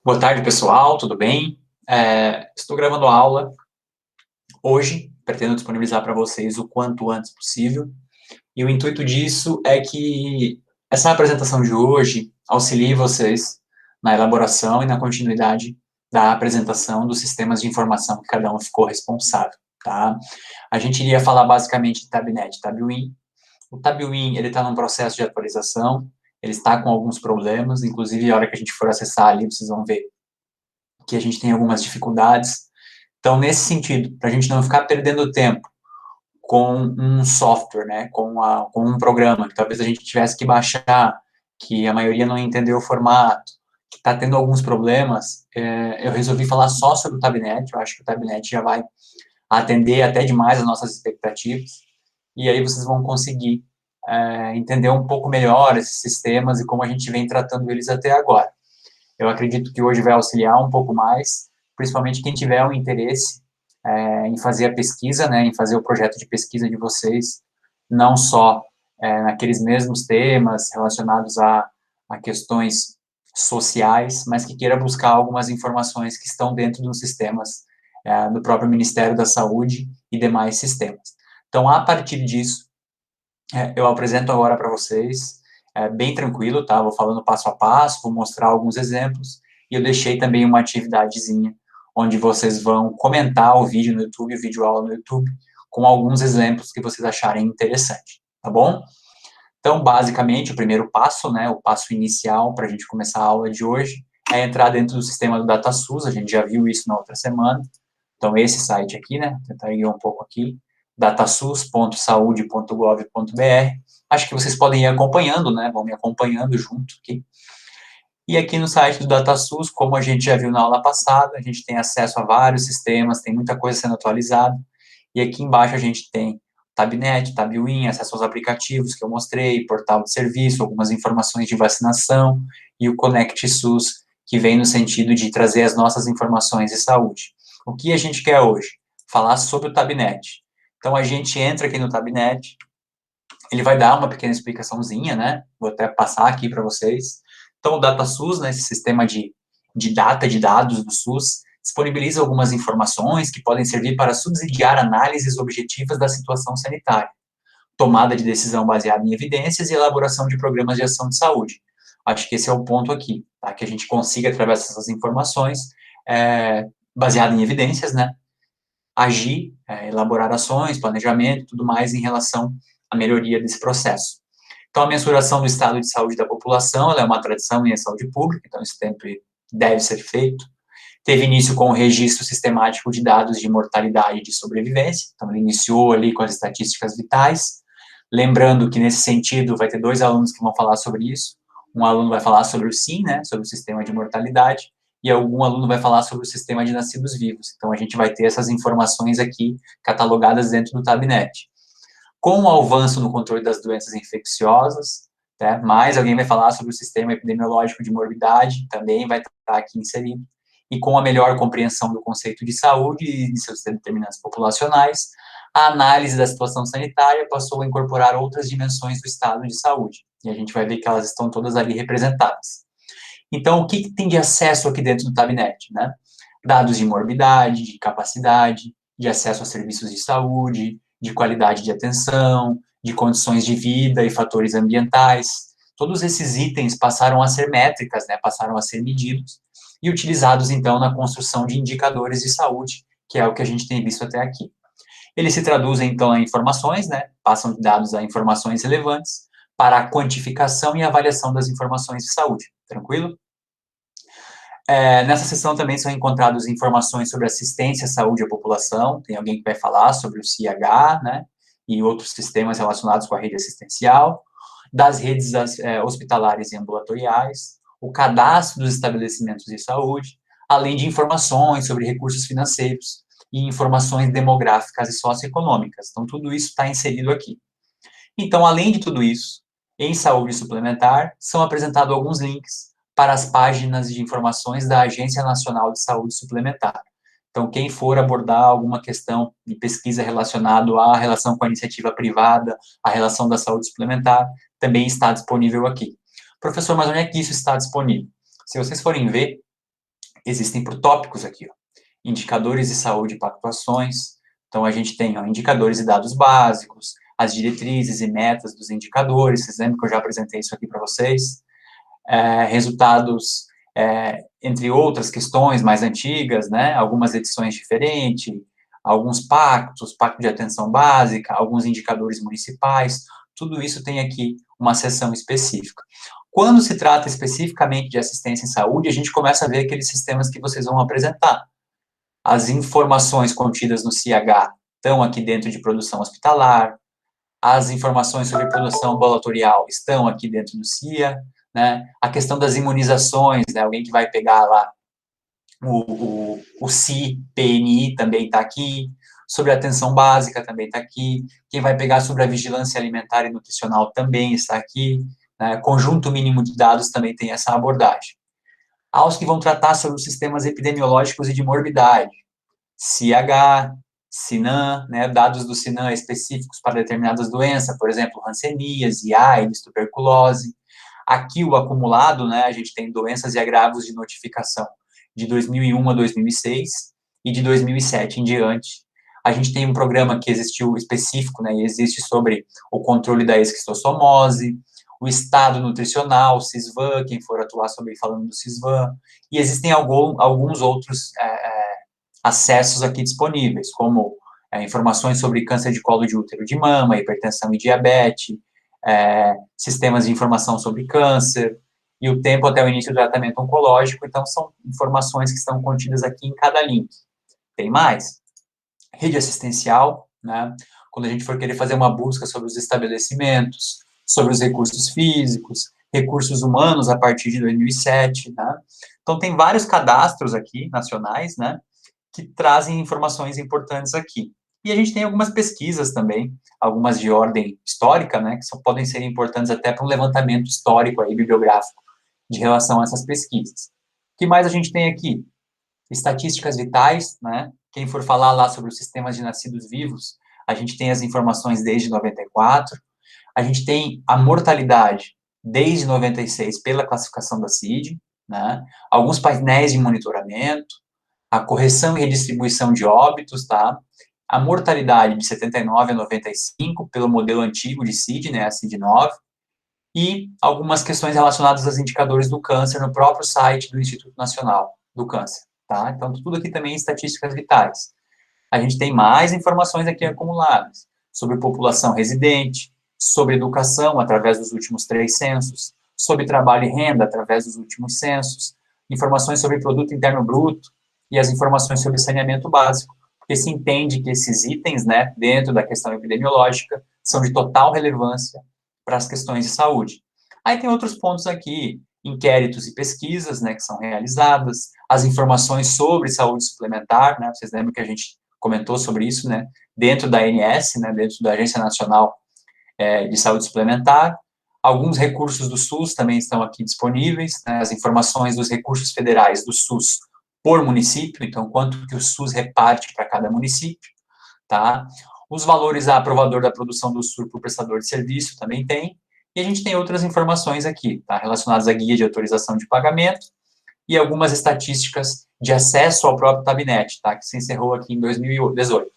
Boa tarde, pessoal, tudo bem? Estou gravando a aula hoje, pretendo disponibilizar para vocês o quanto antes possível, e o intuito disso é que essa apresentação de hoje auxilie vocês na elaboração e na continuidade da apresentação dos sistemas de informação que cada um ficou responsável, tá? A gente iria falar basicamente de Tabnet e Tabuin. O Tabuin, ele está num processo de atualização, ele está com alguns problemas, inclusive a hora que a gente for acessar ali, vocês vão ver que a gente tem algumas dificuldades. Então, nesse sentido, para a gente não ficar perdendo tempo com um software, né, com um programa, que talvez a gente tivesse que baixar, que a maioria não entendeu o formato, que está tendo alguns problemas, eu resolvi falar só sobre o Tabnet. Eu acho que o Tabnet já vai atender até demais as nossas expectativas, e aí vocês vão conseguir entender um pouco melhor esses sistemas e como a gente vem tratando eles até agora. Eu acredito que hoje vai auxiliar um pouco mais, principalmente quem tiver um interesse em fazer a pesquisa, né, em fazer o projeto de pesquisa de vocês, não só naqueles mesmos temas relacionados a questões sociais, mas que queira buscar algumas informações que estão dentro dos sistemas do próprio Ministério da Saúde e demais sistemas. Então, a partir disso, eu apresento agora para vocês, bem tranquilo, tá? Vou falando passo a passo, vou mostrar alguns exemplos, e eu deixei também uma atividadezinha, onde vocês vão comentar o vídeo no YouTube, o vídeo aula no YouTube, com alguns exemplos que vocês acharem interessante, tá bom? Então, basicamente, o primeiro passo, né, o passo inicial para a gente começar a aula de hoje, é entrar dentro do sistema do DataSUS. A gente já viu isso na outra semana. Então, esse site aqui, né, vou tentar ir um pouco aqui, datasus.saude.gov.br. Acho que vocês podem ir acompanhando, né, vão me acompanhando junto aqui. E aqui no site do DataSUS, como a gente já viu na aula passada, a gente tem acesso a vários sistemas, tem muita coisa sendo atualizada. E aqui embaixo a gente tem Tabnet, Tabuin, acesso aos aplicativos que eu mostrei, portal de serviço, algumas informações de vacinação, e o Conect SUS, que vem no sentido de trazer as nossas informações de saúde. O que a gente quer hoje? Falar sobre o Tabnet. Então, a gente entra aqui no Tabnet, ele vai dar uma pequena explicaçãozinha, né? Vou até passar aqui para vocês. Então, o DataSUS, né, esse sistema de data, de dados do SUS, disponibiliza algumas informações que podem servir para subsidiar análises objetivas da situação sanitária, tomada de decisão baseada em evidências e elaboração de programas de ação de saúde. Acho que esse é o ponto aqui, tá? Que a gente consiga, através dessas informações, baseado em evidências, né, agir, elaborar ações, planejamento, tudo mais em relação à melhoria desse processo. Então, a mensuração do estado de saúde da população, ela é uma tradição em saúde pública, então isso sempre deve ser feito. Teve início com o registro sistemático de dados de mortalidade e de sobrevivência, então ele iniciou ali com as estatísticas vitais. Lembrando que, nesse sentido, vai ter dois alunos que vão falar sobre isso. Um aluno vai falar sobre o SIM, né, sobre o sistema de mortalidade, e algum aluno vai falar sobre o sistema de nascidos vivos. Então, a gente vai ter essas informações aqui catalogadas dentro do Tabnet. Com o avanço no controle das doenças infecciosas, né, mais alguém vai falar sobre o sistema epidemiológico de morbidade, também vai estar aqui inserido. E com a melhor compreensão do conceito de saúde e de seus determinantes populacionais, a análise da situação sanitária passou a incorporar outras dimensões do estado de saúde. E a gente vai ver que elas estão todas ali representadas. Então, o que tem de acesso aqui dentro do Tabnet, né? Dados de morbidade, de capacidade, de acesso a serviços de saúde, de qualidade de atenção, de condições de vida e fatores ambientais. Todos esses itens passaram a ser métricas, né? Passaram a ser medidos e utilizados, então, na construção de indicadores de saúde, que é o que a gente tem visto até aqui. Eles se traduzem, então, em informações, né? Passam de dados a informações relevantes para a quantificação e avaliação das informações de saúde. Tranquilo? Nessa sessão também são encontradas informações sobre assistência à saúde à população. Tem alguém que vai falar sobre o CIH, né, e outros sistemas relacionados com a rede assistencial, das redes hospitalares e ambulatoriais, o cadastro dos estabelecimentos de saúde, além de informações sobre recursos financeiros e informações demográficas e socioeconômicas. Então, tudo isso está inserido aqui. Então, além de tudo isso, em saúde suplementar, são apresentados alguns links para as páginas de informações da Agência Nacional de Saúde Suplementar. Então, quem for abordar alguma questão de pesquisa relacionada à relação com a iniciativa privada, a relação da saúde suplementar, também está disponível aqui. Professor, mas onde é que isso está disponível? Se vocês forem ver, Existem por tópicos aqui, ó. Indicadores de saúde e pactuações. Então, a gente tem indicadores e dados básicos, as diretrizes e metas dos indicadores, vocês lembram que eu já apresentei isso aqui para vocês? Resultados, entre outras questões mais antigas, né? Algumas edições diferentes, alguns pactos, pacto de atenção básica, alguns indicadores municipais, tudo isso tem aqui uma seção específica. Quando se trata especificamente de assistência em saúde, a gente começa a ver aqueles sistemas que vocês vão apresentar. As informações contidas no CIH estão aqui dentro de produção hospitalar, as informações sobre produção ambulatorial estão aqui dentro do CIA, né? A questão das imunizações, né? Alguém que vai pegar lá o CI-PNI também está aqui, sobre a atenção básica também está aqui, quem vai pegar sobre a vigilância alimentar e nutricional também está aqui, né? Conjunto mínimo de dados também tem essa abordagem. Aos que vão tratar sobre os sistemas epidemiológicos e de morbidade, CIH, SINAM, né, dados do SINAM específicos para determinadas doenças, por exemplo, hanseníase, AIDS, tuberculose. Aqui o acumulado, né, a gente tem doenças e agravos de notificação de 2001 a 2006 e de 2007 em diante. A gente tem um programa que existiu específico, né, e existe sobre o controle da esquistossomose, o estado nutricional, o CISVAN, quem for atuar sobre falando do CISVAN, e existem alguns outros acessos aqui disponíveis, como informações sobre câncer de colo de útero de mama, hipertensão e diabetes, sistemas de informação sobre câncer, e o tempo até o início do tratamento oncológico. Então, são informações que estão contidas aqui em cada link. Tem mais? Rede assistencial, né? Quando a gente for querer fazer uma busca sobre os estabelecimentos, sobre os recursos físicos, recursos humanos a partir de 2007, né? Então, tem vários cadastros aqui, nacionais, né, que trazem informações importantes aqui. E a gente tem algumas pesquisas também, algumas de ordem histórica, né, que podem ser importantes até para um levantamento histórico aí, bibliográfico, de relação a essas pesquisas. O que mais a gente tem aqui? Estatísticas vitais, né? Quem for falar lá sobre os sistemas de nascidos vivos, a gente tem as informações desde 94, a gente tem a mortalidade desde 96 pela classificação da CID, né? Alguns painéis de monitoramento, a correção e redistribuição de óbitos, tá? A mortalidade de 79 a 95 pelo modelo antigo de CID, né, a CID-9, e algumas questões relacionadas aos indicadores do câncer no próprio site do Instituto Nacional do Câncer, tá? Então, tudo aqui também é estatísticas vitais. A gente tem mais informações aqui acumuladas sobre população residente, sobre educação através dos últimos 3 censos, sobre trabalho e renda através dos últimos censos, informações sobre produto interno bruto e as informações sobre saneamento básico, porque se entende que esses itens, né, dentro da questão epidemiológica, são de total relevância para as questões de saúde. Aí tem outros pontos aqui, inquéritos e pesquisas, né, que são realizadas, as informações sobre saúde suplementar, né, vocês lembram que a gente comentou sobre isso, né, dentro da ANS, né, dentro da Agência Nacional de Saúde Suplementar. Alguns recursos do SUS também estão aqui disponíveis, né, as informações dos recursos federais do SUS por município, então quanto que o SUS reparte para cada município, tá? Os valores a aprovador da produção do SUS por prestador de serviço também tem, e a gente tem outras informações aqui, tá, relacionadas à guia de autorização de pagamento e algumas estatísticas de acesso ao próprio Tabnet, tá, que se encerrou aqui em 2018.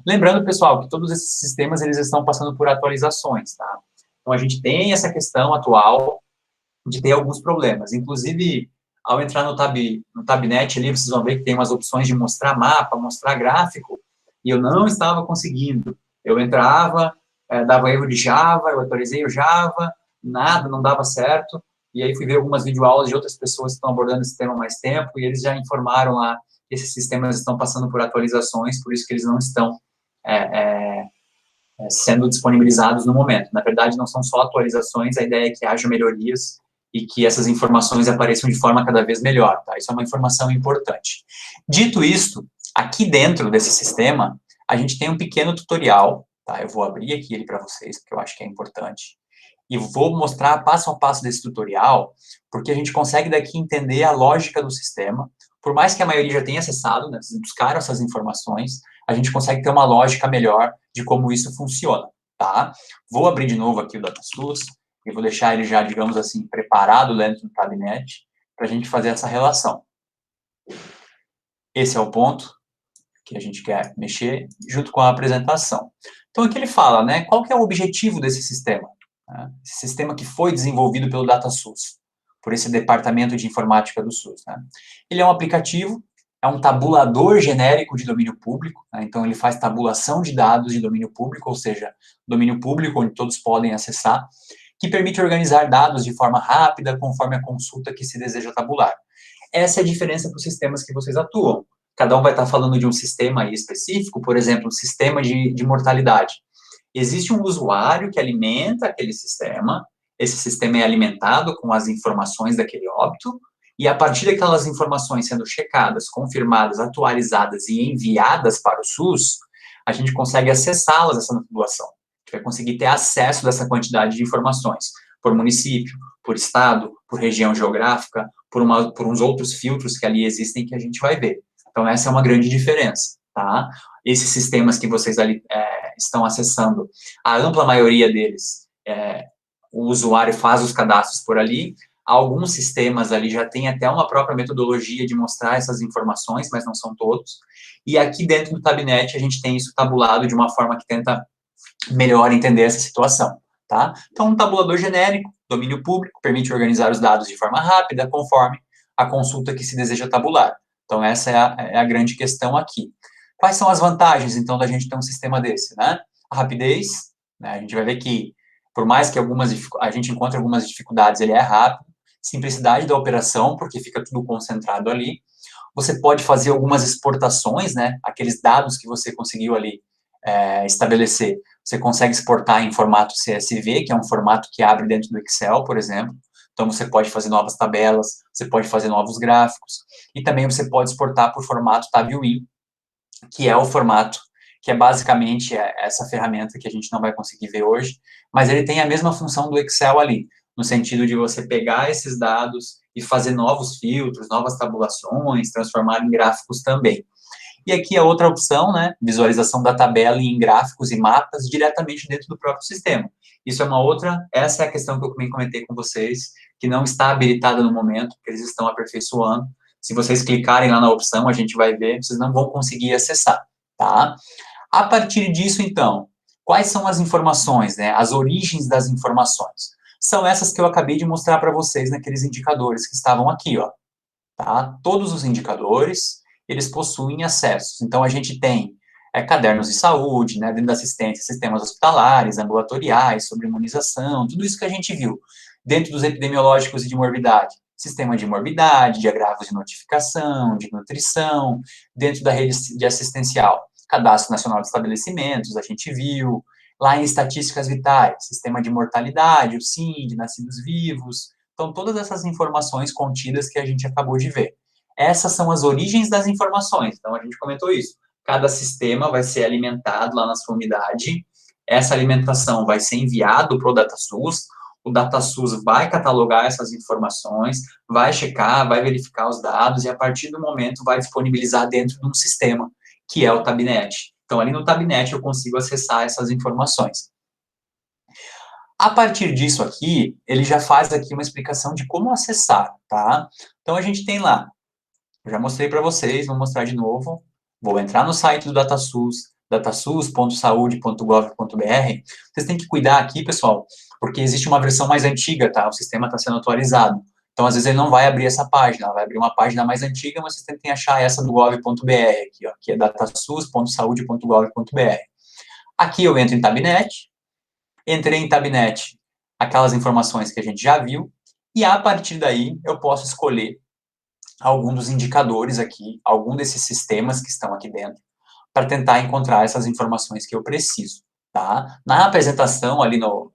Lembrando, pessoal, que todos esses sistemas, eles estão passando por atualizações, tá? Então, a gente tem essa questão atual de ter alguns problemas. Inclusive, ao entrar no Tabnet ali, vocês vão ver que tem umas opções de mostrar mapa, mostrar gráfico, e eu não estava conseguindo. Eu entrava, dava erro de Java, eu atualizei o Java, nada, não dava certo, e aí fui ver algumas videoaulas de outras pessoas que estão abordando esse tema há mais tempo, e eles já informaram lá que esses sistemas estão passando por atualizações, por isso que eles não estão sendo disponibilizados no momento. Na verdade, não são só atualizações, a ideia é que haja melhorias e que essas informações apareçam de forma cada vez melhor, tá? Isso é uma informação importante. Dito isto, aqui dentro desse sistema, a gente tem um pequeno tutorial, tá? Eu vou abrir aqui ele para vocês, porque eu acho que é importante, e vou mostrar passo a passo desse tutorial, porque a gente consegue daqui entender a lógica do sistema. Por mais que a maioria já tenha acessado, né, vocês buscaram essas informações, a gente consegue ter uma lógica melhor de como isso funciona, tá? Vou abrir de novo aqui o DataSUS, e vou deixar ele já, digamos assim, preparado dentro do Tabnet, para a gente fazer essa relação. Esse é o ponto que a gente quer mexer junto com a apresentação. Então, aqui ele fala, né, qual que é o objetivo desse sistema? Né? Esse sistema que foi desenvolvido pelo DataSUS, por esse departamento de informática do SUS. Né? Ele é um aplicativo, é um tabulador genérico de domínio público, né? Então ele faz tabulação de dados de domínio público, ou seja, domínio público onde todos podem acessar, que permite organizar dados de forma rápida conforme a consulta que se deseja tabular. Essa é a diferença para os sistemas que vocês atuam. Cada um vai estar falando de um sistema aí específico, por exemplo, um sistema de mortalidade. Existe um usuário que alimenta aquele sistema, esse sistema é alimentado com as informações daquele óbito, e a partir daquelas informações sendo checadas, confirmadas, atualizadas e enviadas para o SUS, a gente consegue acessá-las, essa tabulação. A gente vai conseguir ter acesso dessa quantidade de informações, por município, por estado, por região geográfica, por uns outros filtros que ali existem que a gente vai ver. Então, essa é uma grande diferença, tá? Esses sistemas que vocês ali estão acessando, a ampla maioria deles, o usuário faz os cadastros por ali, alguns sistemas ali já tem até uma própria metodologia de mostrar essas informações, mas não são todos, e aqui dentro do Tabnet a gente tem isso tabulado de uma forma que tenta melhor entender essa situação, tá? Então, um tabulador genérico, domínio público, permite organizar os dados de forma rápida, conforme a consulta que se deseja tabular. Então, essa é a grande questão aqui. Quais são as vantagens, então, da gente ter um sistema desse, né? A rapidez, né? A gente vai ver que, por mais que a gente encontre algumas dificuldades, ele é rápido. Simplicidade da operação, porque fica tudo concentrado ali. Você pode fazer algumas exportações, né? Aqueles dados que você conseguiu ali estabelecer, você consegue exportar em formato CSV, que é um formato que abre dentro do Excel, por exemplo. Então, você pode fazer novas tabelas, você pode fazer novos gráficos, e também você pode exportar por formato TabWin, que é o formato que é basicamente essa ferramenta que a gente não vai conseguir ver hoje, mas ele tem a mesma função do Excel ali, no sentido de você pegar esses dados e fazer novos filtros, novas tabulações, transformar em gráficos também. E aqui a outra opção, né, visualização da tabela em gráficos e mapas diretamente dentro do próprio sistema. Isso é uma outra, essa é a questão que eu também comentei com vocês, que não está habilitada no momento, porque eles estão aperfeiçoando. Se vocês clicarem lá na opção, a gente vai ver, vocês não vão conseguir acessar, tá? A partir disso, então, quais são as informações, né, as origens das informações? São essas que eu acabei de mostrar para vocês naqueles indicadores que estavam aqui, ó, tá? Todos os indicadores, eles possuem acessos. Então, a gente tem cadernos de saúde, né, dentro da assistência, sistemas hospitalares, ambulatoriais, sobre imunização, tudo isso que a gente viu. Dentro dos epidemiológicos e de morbidade, sistema de morbidade, de agravos de notificação, de nutrição, dentro da rede de assistencial, Cadastro Nacional de Estabelecimentos, a gente viu, lá em estatísticas vitais, sistema de mortalidade, o SIM, de nascidos vivos, então todas essas informações contidas que a gente acabou de ver. Essas são as origens das informações, então a gente comentou isso. Cada sistema vai ser alimentado lá na sua unidade, essa alimentação vai ser enviado para o DataSUS vai catalogar essas informações, vai checar, vai verificar os dados e a partir do momento vai disponibilizar dentro de um sistema, que é o Tabnet. Então, ali no Tabnet eu consigo acessar essas informações. A partir disso aqui, ele já faz aqui uma explicação de como acessar, tá? Então, a gente tem lá, eu já mostrei para vocês, vou mostrar de novo. Vou entrar no site do DataSUS, datasus.saude.gov.br. Vocês têm que cuidar aqui, pessoal, porque existe uma versão mais antiga, tá? O sistema está sendo atualizado. Então, às vezes, ele não vai abrir essa página, vai abrir uma página mais antiga, mas vocês tentem achar essa do gov.br, aqui, ó, que é datasus.saude.gov.br. Aqui eu entro em Tabnet, entrei em Tabnet, aquelas informações que a gente já viu, e a partir daí eu posso escolher algum dos indicadores aqui, algum desses sistemas que estão aqui dentro, para tentar encontrar essas informações que eu preciso, tá? Na apresentação ali do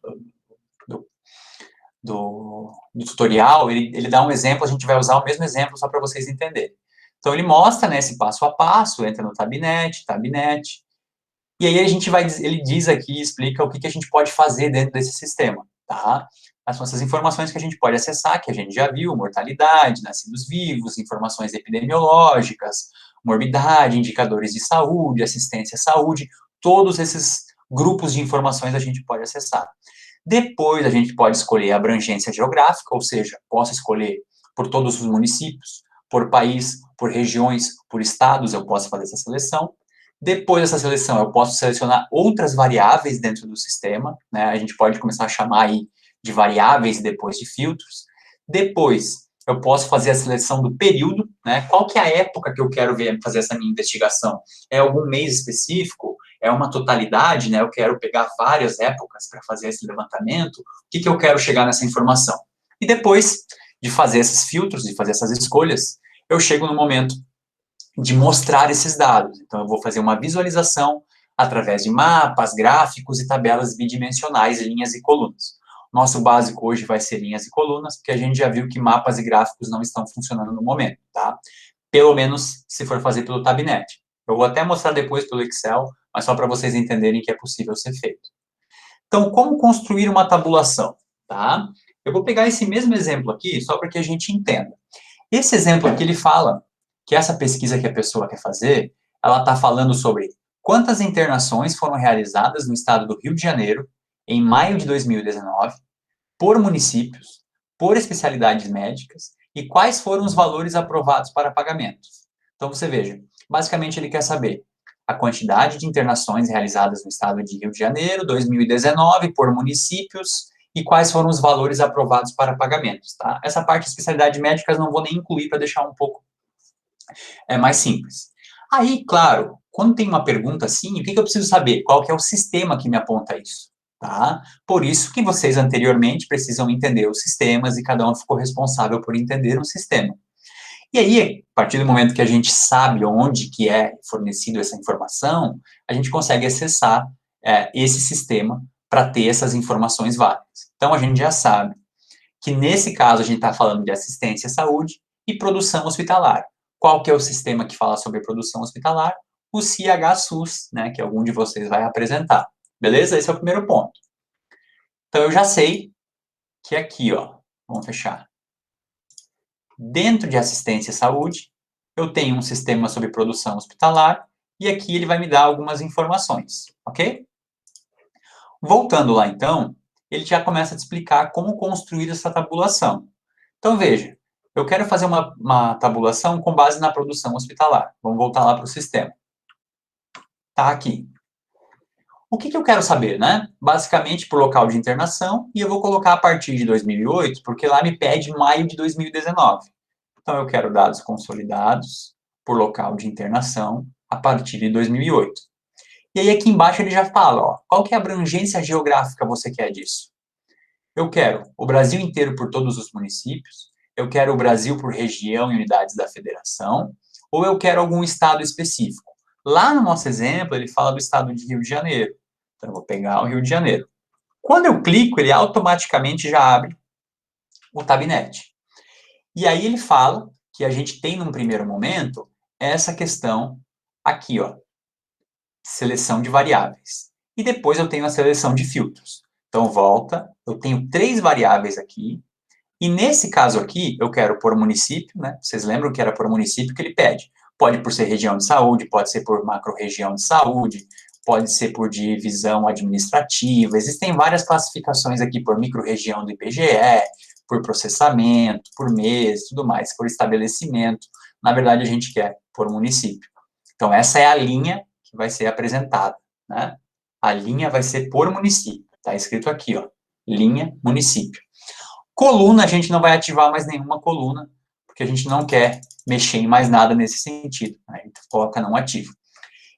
tutorial, ele dá um exemplo, a gente vai usar o mesmo exemplo só para vocês entenderem. Então, ele mostra, né, esse passo a passo, entra no Tabnet, e aí ele diz aqui, explica o que a gente pode fazer dentro desse sistema, tá? São essas informações que a gente pode acessar, que a gente já viu, mortalidade, nascidos vivos, informações epidemiológicas, morbidade, indicadores de saúde, assistência à saúde, todos esses grupos de informações a gente pode acessar. Depois a gente pode escolher a abrangência geográfica, ou seja, posso escolher por todos os municípios, por país, por regiões, por estados, eu posso fazer essa seleção. Depois dessa seleção, eu posso selecionar outras variáveis dentro do sistema, né? A gente pode começar a chamar aí de variáveis e depois de filtros. Depois, eu posso fazer a seleção do período, né? Qual que é a época que eu quero ver, fazer essa minha investigação? É algum mês específico? É uma totalidade, né? Eu quero pegar várias épocas para fazer esse levantamento. O que eu quero chegar nessa informação? E depois de fazer esses filtros, de fazer essas escolhas, eu chego no momento de mostrar esses dados. Então, eu vou fazer uma visualização através de mapas, gráficos e tabelas bidimensionais, linhas e colunas. Nosso básico hoje vai ser linhas e colunas, porque a gente já viu que mapas e gráficos não estão funcionando no momento, tá? Pelo menos se for fazer pelo Tabnet. Eu vou até mostrar depois pelo Excel, mas só para vocês entenderem que é possível ser feito. Então, como construir uma tabulação, tá? Eu vou pegar esse mesmo exemplo aqui, só para que a gente entenda. Esse exemplo aqui, ele fala que essa pesquisa que a pessoa quer fazer, ela está falando sobre quantas internações foram realizadas no estado do Rio de Janeiro em maio de 2019, por municípios, por especialidades médicas, e quais foram os valores aprovados para pagamentos. Então, você veja, basicamente ele quer saber a quantidade de internações realizadas no estado de Rio de Janeiro, 2019, por municípios, e quais foram os valores aprovados para pagamentos, tá? Essa parte de especialidade médicas não vou nem incluir para deixar um pouco mais simples. Aí, claro, quando tem uma pergunta assim, o que eu preciso saber? Qual que é o sistema que me aponta isso? Tá? Por isso que vocês anteriormente precisam entender os sistemas e cada um ficou responsável por entender um sistema. E aí, a partir do momento que a gente sabe onde que é fornecido essa informação, a gente consegue acessar esse sistema para ter essas informações válidas. Então, a gente já sabe que, nesse caso, a gente está falando de assistência à saúde e produção hospitalar. Qual que é o sistema que fala sobre produção hospitalar? O CHSUS, né, que algum de vocês vai apresentar. Beleza? Esse é o primeiro ponto. Então, eu já sei que aqui, ó, vamos fechar. Dentro de assistência à saúde, eu tenho um sistema sobre produção hospitalar e aqui ele vai me dar algumas informações, ok? Voltando lá, então, ele já começa a te explicar como construir essa tabulação. Então, veja, eu quero fazer uma tabulação com base na produção hospitalar. Vamos voltar lá para o sistema. Tá aqui. O que eu quero saber, né? Basicamente, por local de internação, e eu vou colocar a partir de 2008, porque lá me pede maio de 2019. Então, eu quero dados consolidados por local de internação a partir de 2008. E aí, aqui embaixo, ele já fala, ó, qual que é a abrangência geográfica você quer disso? Eu quero o Brasil inteiro por todos os municípios, eu quero o Brasil por região e unidades da federação, ou eu quero algum estado específico. Lá no nosso exemplo, ele fala do estado de Rio de Janeiro. Então, eu vou pegar o Rio de Janeiro. Quando eu clico, ele automaticamente já abre o Tabnet. E aí ele fala que a gente tem, num primeiro momento, essa questão aqui, ó, seleção de variáveis. E depois eu tenho a seleção de filtros. Então, volta, eu tenho 3 variáveis aqui, e nesse caso aqui, eu quero por município, né? Vocês lembram que era por município que ele pede. Pode por ser região de saúde, pode ser por macro-região de saúde, pode ser por divisão administrativa. Existem várias classificações aqui por micro-região do IBGE, por processamento, por mês, tudo mais, por estabelecimento. Na verdade, a gente quer por município. Então, essa é a linha que vai ser apresentada, né? A linha vai ser por município. Está escrito aqui, ó, linha, município. Coluna, a gente não vai ativar mais nenhuma coluna, porque a gente não quer mexer em mais nada nesse sentido. A gente coloca não ativo.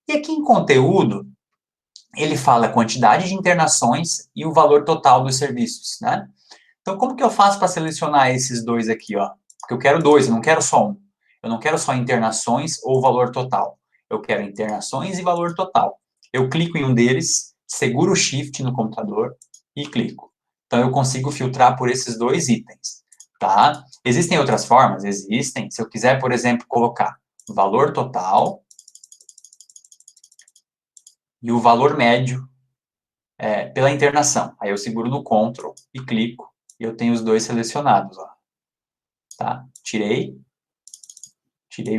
E aqui em conteúdo, ele fala a quantidade de internações e o valor total dos serviços, né? Então, como que eu faço para selecionar esses dois aqui, ó? Porque eu quero 2, eu não quero só um. Eu não quero só internações ou valor total. Eu quero internações e valor total. Eu clico em um deles, seguro o Shift no computador e clico. Então, eu consigo filtrar por esses 2 itens, tá? Existem outras formas? Existem. Se eu quiser, por exemplo, colocar valor total e o valor médio pela internação. Aí eu seguro no Ctrl e clico, e eu tenho os 2 selecionados, ó. Tá? Tirei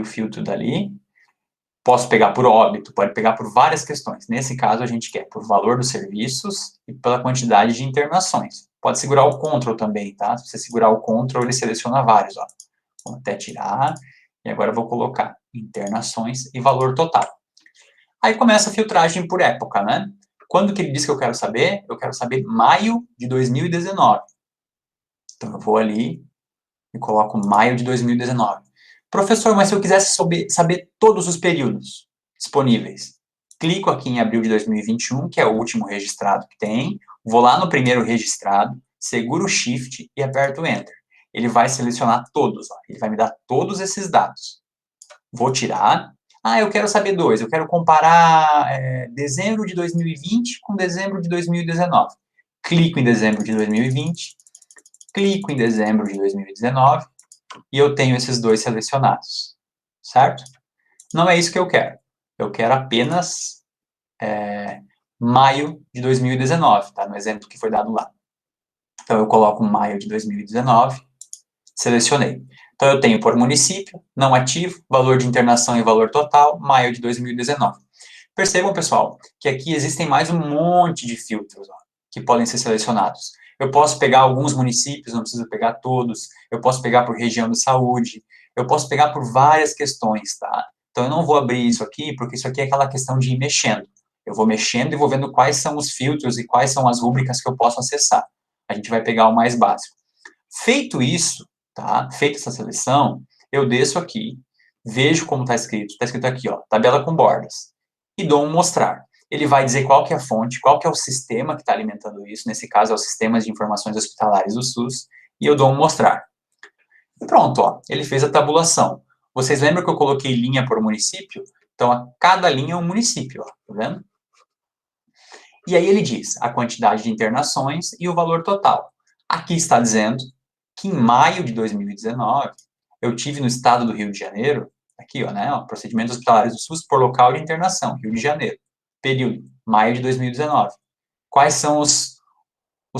o filtro dali. Posso pegar por óbito, pode pegar por várias questões. Nesse caso, a gente quer por valor dos serviços e pela quantidade de internações. Pode segurar o Ctrl também, tá? Se você segurar o Ctrl, ele seleciona vários, ó. Vamos até tirar. E agora eu vou colocar internações e valor total. Aí começa a filtragem por época, né? Quando que ele diz que eu quero saber? Eu quero saber maio de 2019. Então eu vou ali e coloco maio de 2019. Professor, mas se eu quisesse saber todos os períodos disponíveis, clico aqui em abril de 2021, que é o último registrado que tem, vou lá no primeiro registrado, seguro o Shift e aperto Enter. Ele vai selecionar todos, ó. Ele vai me dar todos esses dados. Vou tirar. Ah, eu quero saber dois. Eu quero comparar dezembro de 2020 com dezembro de 2019. Clico em dezembro de 2020, clico em dezembro de 2019 e eu tenho esses dois selecionados, certo? Não é isso que eu quero. Eu quero apenas maio de 2019, tá? No exemplo que foi dado lá. Então, eu coloco maio de 2019, selecionei. Então, eu tenho por município, não ativo, valor de internação e valor total, maio de 2019. Percebam, pessoal, que aqui existem mais um monte de filtros ó, que podem ser selecionados. Eu posso pegar alguns municípios, não preciso pegar todos. Eu posso pegar por região de saúde. Eu posso pegar por várias questões, tá? Então, eu não vou abrir isso aqui, porque isso aqui é aquela questão de ir mexendo. Eu vou mexendo e vou vendo quais são os filtros e quais são as rúbricas que eu posso acessar. A gente vai pegar o mais básico. Feito isso, tá? Feita essa seleção, eu desço aqui, vejo como está escrito aqui, ó, tabela com bordas, e dou um mostrar. Ele vai dizer qual que é a fonte, qual que é o sistema que está alimentando isso, nesse caso é o Sistema de Informações Hospitalares do SUS, e eu dou um mostrar. E pronto, ó, ele fez a tabulação. Vocês lembram que eu coloquei linha por município? Então, a cada linha é um município, ó, tá vendo? E aí ele diz a quantidade de internações e o valor total. Aqui está dizendo que em maio de 2019, eu tive no estado do Rio de Janeiro, aqui, ó, né, ó, procedimentos hospitalares do SUS por local de internação, Rio de Janeiro, período, maio de 2019. Quais são os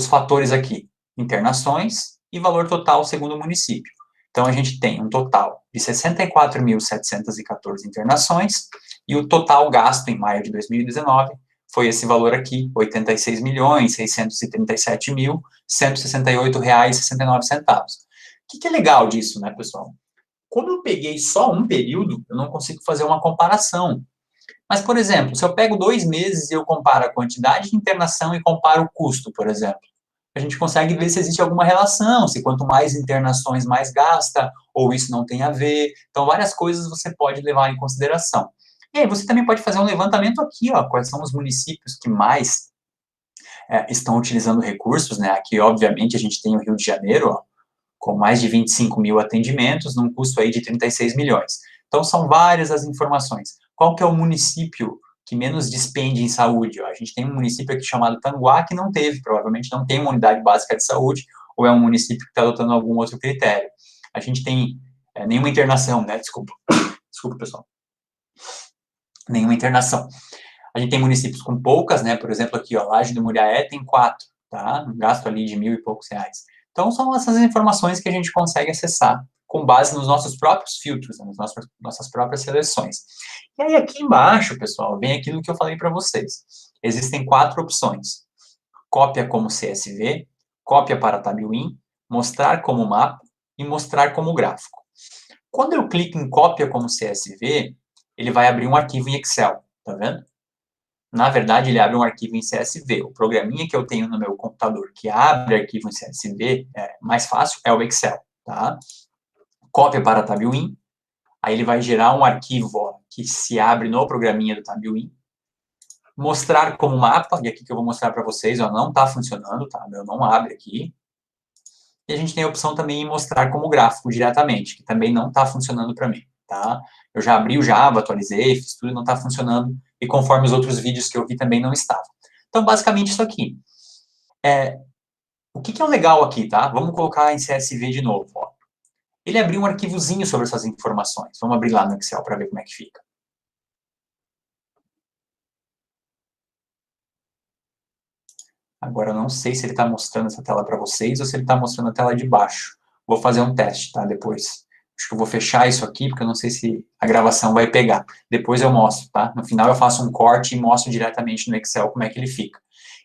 fatores aqui? Internações e valor total segundo o município. Então, a gente tem um total de 64.714 internações e o total gasto em maio de 2019 foi esse valor aqui, R$ 86.637.168,69. O que é legal disso, né, pessoal? Como eu peguei só um período, eu não consigo fazer uma comparação. Mas, por exemplo, se eu pego 2 meses e eu comparo a quantidade de internação e comparo o custo, por exemplo, a gente consegue ver se existe alguma relação, se quanto mais internações mais gasta, ou isso não tem a ver. Então, várias coisas você pode levar em consideração. E aí, você também pode fazer um levantamento aqui, ó, quais são os municípios que mais estão utilizando recursos, né? Aqui, obviamente, a gente tem o Rio de Janeiro, ó, com mais de 25 mil atendimentos, num custo aí de 36 milhões. Então, são várias as informações. Qual que é o município que menos despende em saúde? Ó, a gente tem um município aqui chamado Tanguá, que não teve, provavelmente não tem uma unidade básica de saúde, ou é um município que está adotando algum outro critério. A gente tem nenhuma internação, né? Desculpa, pessoal. Nenhuma internação. A gente tem municípios com poucas, né? Por exemplo, aqui, ó, Laje do Muriaé tem 4, tá? Um gasto ali de R$ 1.000 e poucos. Então, são essas informações que a gente consegue acessar com base nos nossos próprios filtros, né, nas nossas próprias seleções. E aí, aqui embaixo, pessoal, vem aquilo que eu falei para vocês. Existem 4 opções. Cópia como CSV, cópia para Tabuin, mostrar como mapa e mostrar como gráfico. Quando eu clico em cópia como CSV, ele vai abrir um arquivo em Excel, tá vendo? Na verdade, ele abre um arquivo em CSV. O programinha que eu tenho no meu computador que abre arquivo em CSV, mais fácil, é o Excel, tá? Cópia para Tabuin. Aí ele vai gerar um arquivo ó, que se abre no programinha do Tabuin. Mostrar como mapa, e aqui que eu vou mostrar para vocês, ó, não está funcionando, tá? Meu não abre aqui. E a gente tem a opção também em mostrar como gráfico diretamente, que também não está funcionando para mim, tá? Eu já abri o Java, atualizei, fiz tudo, não está funcionando, e conforme os outros vídeos que eu vi também não estava. Então, basicamente, isso aqui. O que é o legal aqui, tá? Vamos colocar em CSV de novo, ó. Ele abriu um arquivozinho sobre essas informações. Vamos abrir lá no Excel para ver como é que fica. Agora, eu não sei se ele está mostrando essa tela para vocês ou se ele está mostrando a tela de baixo. Vou fazer um teste, tá? Depois. Acho que eu vou fechar isso aqui, porque eu não sei se a gravação vai pegar. Depois eu mostro, tá? No final eu faço um corte e mostro diretamente no Excel como é que ele fica.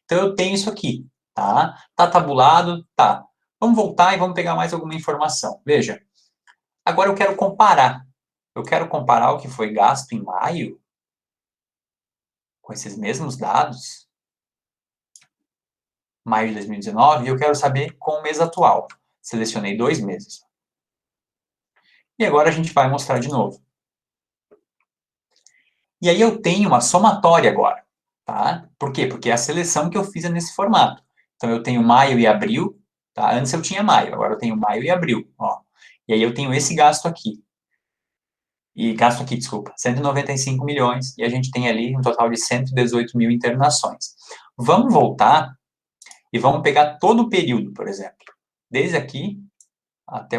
Então, eu tenho isso aqui, tá? Tá tabulado? Tá. Vamos voltar e vamos pegar mais alguma informação. Veja, agora eu quero comparar. Eu quero comparar o que foi gasto em maio com esses mesmos dados, maio de 2019, e eu quero saber com o mês atual. Selecionei 2 meses. E agora a gente vai mostrar de novo. E aí eu tenho uma somatória agora, tá? Por quê? Porque é a seleção que eu fiz é nesse formato. Então eu tenho maio e abril, tá? Antes eu tinha maio, agora eu tenho maio e abril, ó. E aí eu tenho esse gasto aqui. E gasto aqui, desculpa, 195 milhões, e a gente tem ali um total de 118 mil internações. Vamos voltar e vamos pegar todo o período, por exemplo, desde aqui até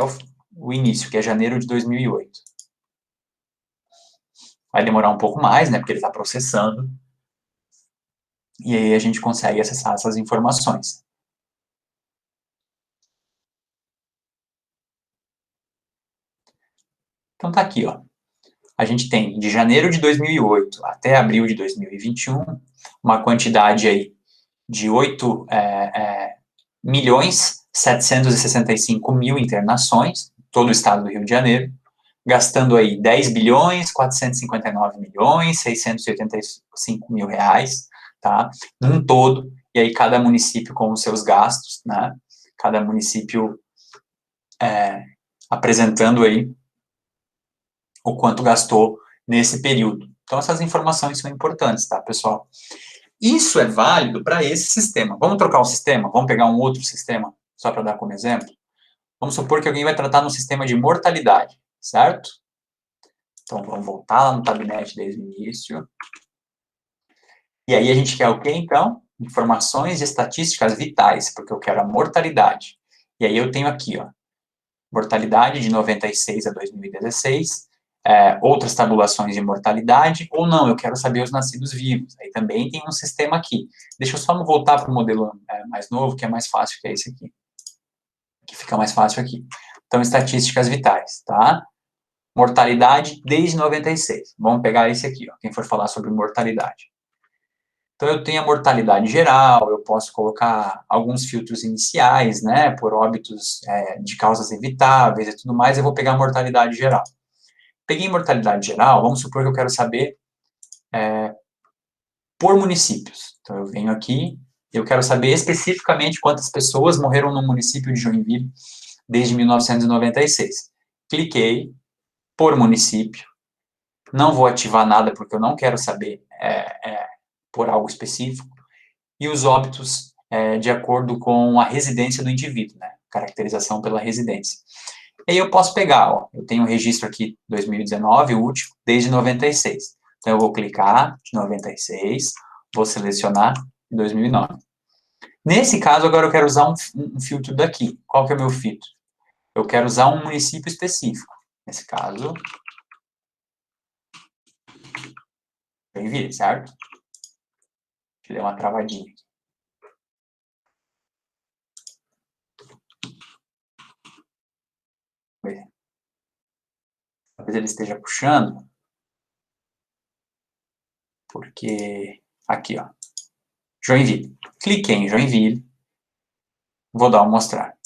o início, que é janeiro de 2008. Vai demorar um pouco mais, né, porque ele está processando, e aí a gente consegue acessar essas informações. Então tá aqui, ó. A gente tem de janeiro de 2008 até abril de 2021, uma quantidade aí de 8 milhões 765 mil internações, todo o estado do Rio de Janeiro, gastando aí 10 bilhões 459 milhões 685 mil reais, tá? Num todo, e aí cada município com os seus gastos, né? Cada município apresentando aí o quanto gastou nesse período. Então, essas informações são importantes, tá, pessoal? Isso é válido para esse sistema. Vamos trocar o sistema? Vamos pegar um outro sistema, só para dar como exemplo? Vamos supor que alguém vai tratar no sistema de mortalidade, certo? Então, vamos voltar lá no Tabnet desde o início. E aí a gente quer o quê, então? Informações e estatísticas vitais, porque eu quero a mortalidade. E aí eu tenho aqui, ó, mortalidade de 96 a 2016, outras tabulações de mortalidade, ou não, eu quero saber os nascidos vivos. Aí também tem um sistema aqui. Deixa eu só voltar para o modelo mais novo, que é mais fácil, que é esse aqui. Que fica mais fácil aqui. Então, estatísticas vitais, tá? Mortalidade desde 96. Vamos pegar esse aqui, ó, quem for falar sobre mortalidade. Então, eu tenho a mortalidade geral, eu posso colocar alguns filtros iniciais, né, por óbitos de causas evitáveis e tudo mais, eu vou pegar a mortalidade geral. Peguei mortalidade geral, vamos supor que eu quero saber por municípios. Então, eu venho aqui, eu quero saber especificamente quantas pessoas morreram no município de Joinville desde 1996. Cliquei, por município, não vou ativar nada porque eu não quero saber por algo específico, e os óbitos de acordo com a residência do indivíduo, né? Caracterização pela residência. E aí eu posso pegar, ó, eu tenho um registro aqui 2019, o último, desde 96. Então eu vou clicar de 96, vou selecionar 2009. Nesse caso, agora eu quero usar um filtro daqui. Qual que é o meu filtro? Eu quero usar um município específico. Nesse caso, Joinville, certo? Deixa eu dar uma travadinha aqui. Talvez ele esteja puxando, porque aqui, ó, Joinville. Cliquei em Joinville, vou dar um mostrar.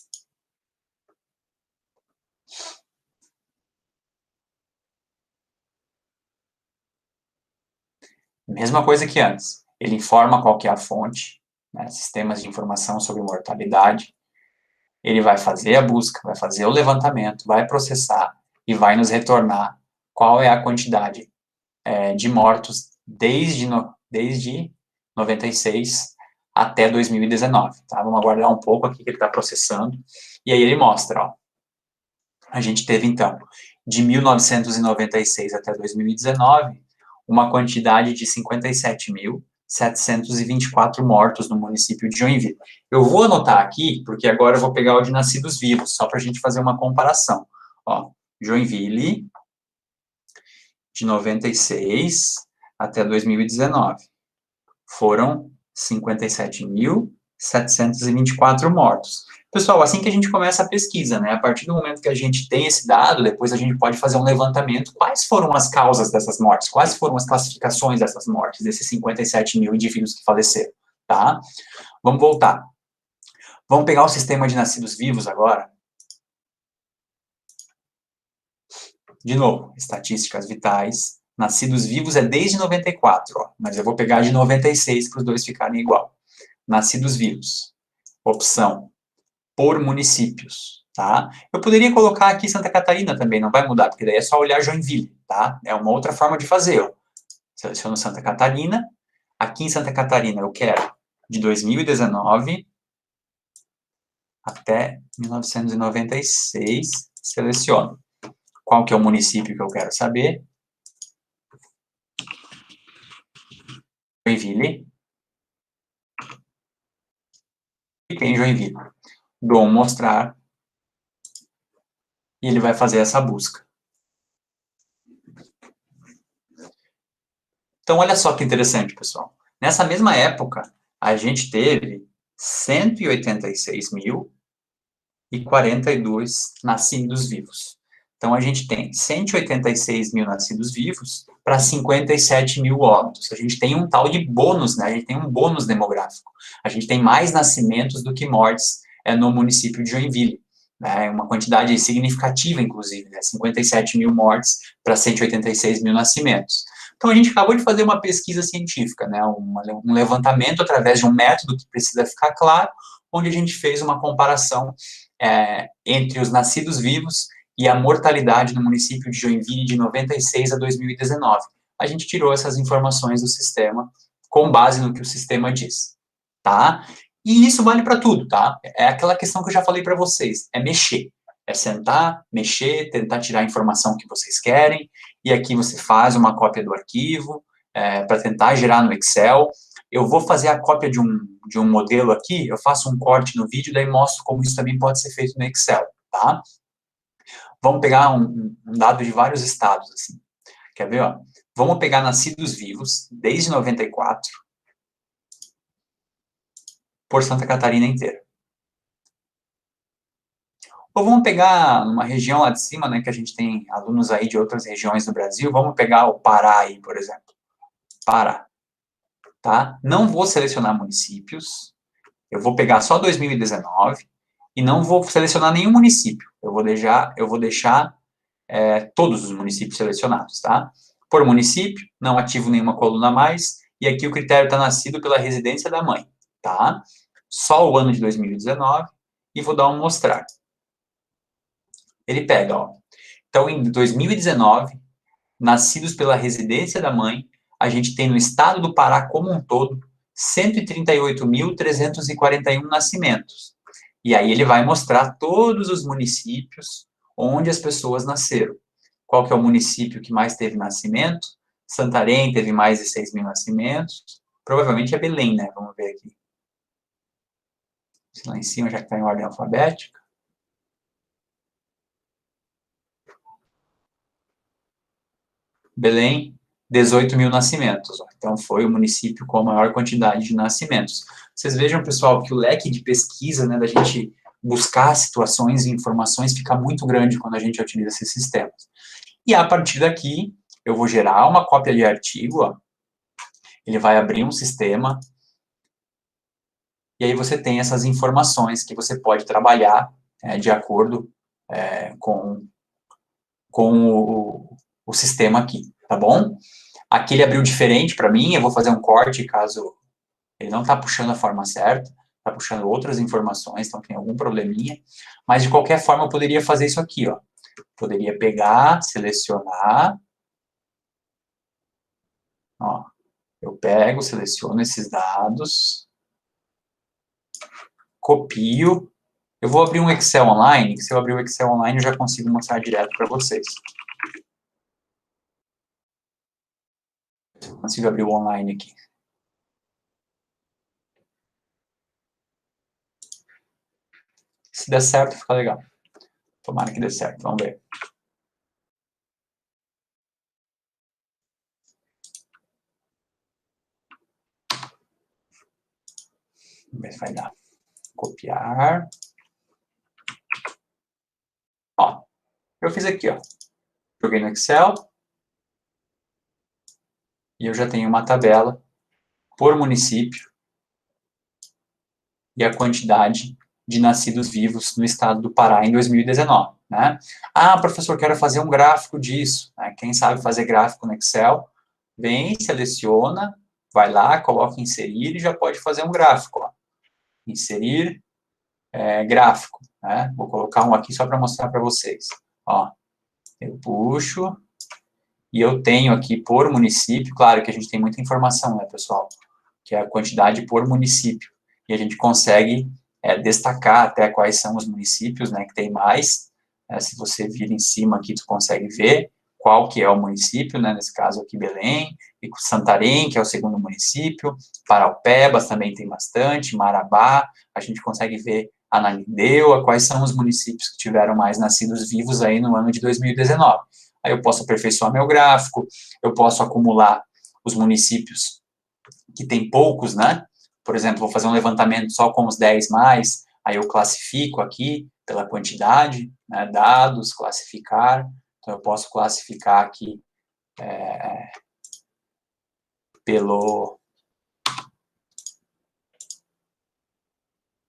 Mesma coisa que antes. Ele informa qual que é a fonte, né, sistemas de informação sobre mortalidade. Ele vai fazer a busca, vai fazer o levantamento, vai processar e vai nos retornar qual é a quantidade de mortos desde 96 até 2019. Tá? Vamos aguardar um pouco aqui que ele está processando. E aí ele mostra, ó, a gente teve, então, de 1996 até 2019, uma quantidade de 57.724 mortos no município de Joinville. Eu vou anotar aqui, porque agora eu vou pegar o de nascidos vivos, só para a gente fazer uma comparação. Ó, Joinville, de 96 até 2019, foram 57.724 mortos. Pessoal, assim que a gente começa a pesquisa, né, a partir do momento que a gente tem esse dado, depois a gente pode fazer um levantamento, quais foram as causas dessas mortes, quais foram as classificações dessas mortes, desses 57 mil indivíduos que faleceram, tá? Vamos voltar. Vamos pegar o sistema de nascidos vivos agora. De novo, estatísticas vitais, nascidos vivos é desde 94, ó, mas eu vou pegar de 96 para os dois ficarem igual. Nascidos vivos. Opção, por municípios, tá? Eu poderia colocar aqui Santa Catarina também, não vai mudar, porque daí é só olhar Joinville, tá? É uma outra forma de fazer, ó. Seleciono Santa Catarina. Aqui em Santa Catarina eu quero de 2019 até 1996, seleciono. Qual que é o município que eu quero saber? Joinville. Cliquei em Joinville. Dou um mostrar e ele vai fazer essa busca. Então, olha só que interessante, pessoal. Nessa mesma época, a gente teve 186.042 nascidos vivos. Então, a gente tem 186 mil nascidos vivos para 57 mil óbitos. A gente tem um tal de bônus, né? A gente tem um bônus demográfico. A gente tem mais nascimentos do que mortes no município de Joinville. Né? Uma quantidade significativa, inclusive, né? 57 mil mortes para 186 mil nascimentos. Então, a gente acabou de fazer uma pesquisa científica, né? Um levantamento através de um método que precisa ficar claro, onde a gente fez uma comparação entre os nascidos vivos e a mortalidade no município de Joinville de 96 a 2019. A gente tirou essas informações do sistema com base no que o sistema diz, tá? E isso vale para tudo, tá? É aquela questão que eu já falei para vocês, é mexer. É sentar, mexer, tentar tirar a informação que vocês querem, e aqui você faz uma cópia do arquivo para tentar gerar no Excel. Eu vou fazer a cópia de um modelo aqui, eu faço um corte no vídeo, daí mostro como isso também pode ser feito no Excel, tá? Vamos pegar um dado de vários estados, assim. Quer ver, ó? Vamos pegar nascidos vivos, desde 94, por Santa Catarina inteira. Ou vamos pegar uma região lá de cima, né, que a gente tem alunos aí de outras regiões do Brasil, vamos pegar o Pará aí, por exemplo. Pará, tá? Não vou selecionar municípios, eu vou pegar só 2019 e não vou selecionar nenhum município. Eu vou deixar todos os municípios selecionados, tá? Por município, não ativo nenhuma coluna a mais, e aqui o critério está nascido pela residência da mãe, tá? Só o ano de 2019, e vou dar um mostrar. Ele pega, ó. Então, em 2019, nascidos pela residência da mãe, a gente tem no estado do Pará como um todo 138.341 nascimentos. E aí ele vai mostrar todos os municípios onde as pessoas nasceram. Qual que é o município que mais teve nascimento? Santarém teve mais de 6 mil nascimentos. Provavelmente é Belém, né? Vamos ver aqui. Lá em cima já está em ordem alfabética. Belém, 18 mil nascimentos. Então, foi o município com a maior quantidade de nascimentos. Vocês vejam, pessoal, que o leque de pesquisa, né, da gente buscar situações e informações fica muito grande quando a gente utiliza esses sistemas. E a partir daqui, eu vou gerar uma cópia de artigo, ó. Ele vai abrir um sistema, e aí você tem essas informações que você pode trabalhar de acordo com o sistema aqui, tá bom? Aqui ele abriu diferente para mim, eu vou fazer um corte caso ele não está puxando a forma certa, está puxando outras informações, então tem algum probleminha, mas de qualquer forma eu poderia fazer isso aqui, ó. Poderia pegar, selecionar, ó, eu pego, seleciono esses dados, copio, eu vou abrir um Excel online, que se eu abrir o Excel online eu já consigo mostrar direto para vocês. Eu consigo abrir o online aqui. Se der certo, fica legal. Tomara que dê certo, vamos ver. Vamos ver se vai dar. Copiar. Ó, eu fiz aqui, ó. Joguei no Excel. E eu já tenho uma tabela por município e a quantidade de nascidos vivos no estado do Pará em 2019, né? Ah, professor, quero fazer um gráfico disso, né? Quem sabe fazer gráfico no Excel, vem, seleciona, vai lá, coloca inserir e já pode fazer um gráfico, ó. Inserir, gráfico, né? Vou colocar um aqui só para mostrar para vocês, ó. Eu puxo e eu tenho aqui por município, claro que a gente tem muita informação, né, pessoal? Que é a quantidade por município. E a gente consegue destacar até quais são os municípios, né, que tem mais. Se você vir em cima aqui, tu consegue ver qual que é o município, né, nesse caso aqui Belém, e Santarém, que é o segundo município, Paraupebas também tem bastante, Marabá, a gente consegue ver Ananindeua, quais são os municípios que tiveram mais nascidos vivos aí no ano de 2019. Aí eu posso aperfeiçoar meu gráfico, eu posso acumular os municípios que tem poucos, né? Por exemplo, vou fazer um levantamento só com os 10 mais, aí eu classifico aqui pela quantidade, né, dados, classificar, então eu posso classificar aqui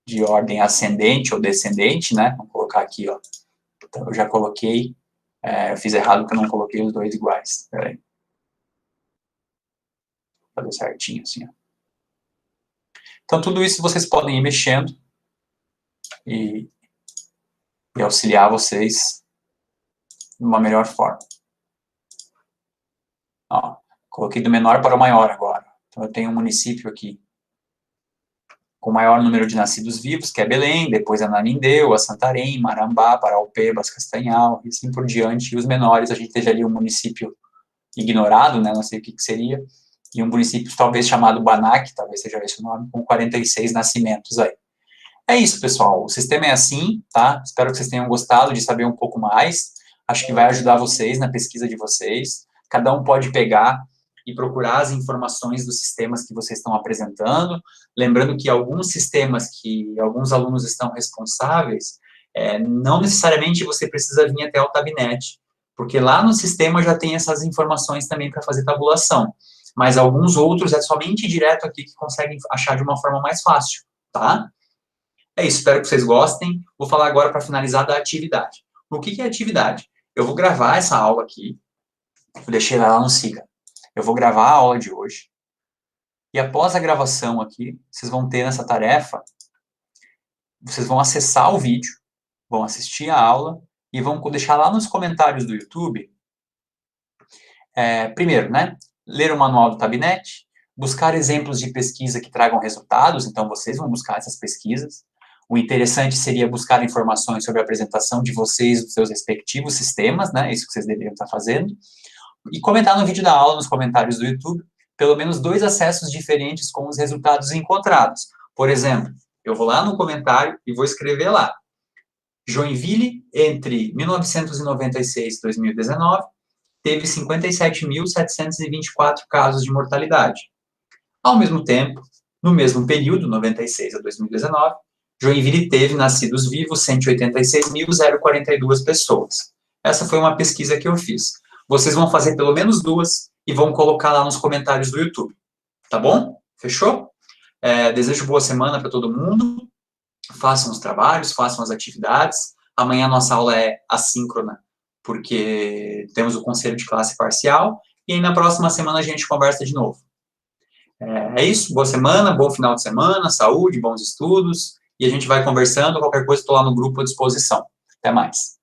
de ordem ascendente ou descendente, né? Vamos colocar aqui, ó. Então eu já coloquei, eu fiz errado porque eu não coloquei os dois iguais. Peraí. Vou fazer certinho assim, ó. Então tudo isso vocês podem ir mexendo e auxiliar vocês de uma melhor forma. Ó, coloquei do menor para o maior agora. Então, eu tenho um município aqui com maior número de nascidos vivos, que é Belém, depois Ananindeua, Santarém, Marambá, Paraupebas, Castanhal, e assim por diante. E os menores, a gente teve ali um município ignorado, né, não sei o que seria, e um município talvez chamado Banac, talvez seja esse o nome, com 46 nascimentos aí. É isso, pessoal. O sistema é assim, tá? Espero que vocês tenham gostado de saber um pouco mais. Acho que vai ajudar vocês na pesquisa de vocês. Cada um pode pegar e procurar as informações dos sistemas que vocês estão apresentando. Lembrando que alguns sistemas que alguns alunos estão responsáveis, não necessariamente você precisa vir até o Tabnet, porque lá no sistema já tem essas informações também para fazer tabulação. Mas alguns outros é somente direto aqui que conseguem achar de uma forma mais fácil, tá? É isso, espero que vocês gostem. Vou falar agora para finalizar da atividade. O que é atividade? Eu vou gravar essa aula aqui, eu deixei ela lá no Siga. Eu vou gravar a aula de hoje, e após a gravação aqui, vocês vão ter nessa tarefa, vocês vão acessar o vídeo, vão assistir a aula, e vão deixar lá nos comentários do YouTube, primeiro, né, ler o manual do Tabnet, buscar exemplos de pesquisa que tragam resultados, então vocês vão buscar essas pesquisas. O interessante seria buscar informações sobre a apresentação de vocês, dos seus respectivos sistemas, né, isso que vocês deveriam estar fazendo, e comentar no vídeo da aula, nos comentários do YouTube, pelo menos 2 acessos diferentes com os resultados encontrados. Por exemplo, eu vou lá no comentário e vou escrever lá, Joinville, entre 1996 e 2019, teve 57.724 casos de mortalidade. Ao mesmo tempo, no mesmo período, 96 a 2019, Joinville teve nascidos vivos 186.042 pessoas. Essa foi uma pesquisa que eu fiz. Vocês vão fazer pelo menos 2 e vão colocar lá nos comentários do YouTube. Tá bom? Fechou? Desejo boa semana para todo mundo. Façam os trabalhos, façam as atividades. Amanhã a nossa aula é assíncrona, porque temos o conselho de classe parcial. E aí na próxima semana a gente conversa de novo. É isso, boa semana, bom final de semana, saúde, bons estudos, e a gente vai conversando, qualquer coisa estou lá no grupo à disposição. Até mais.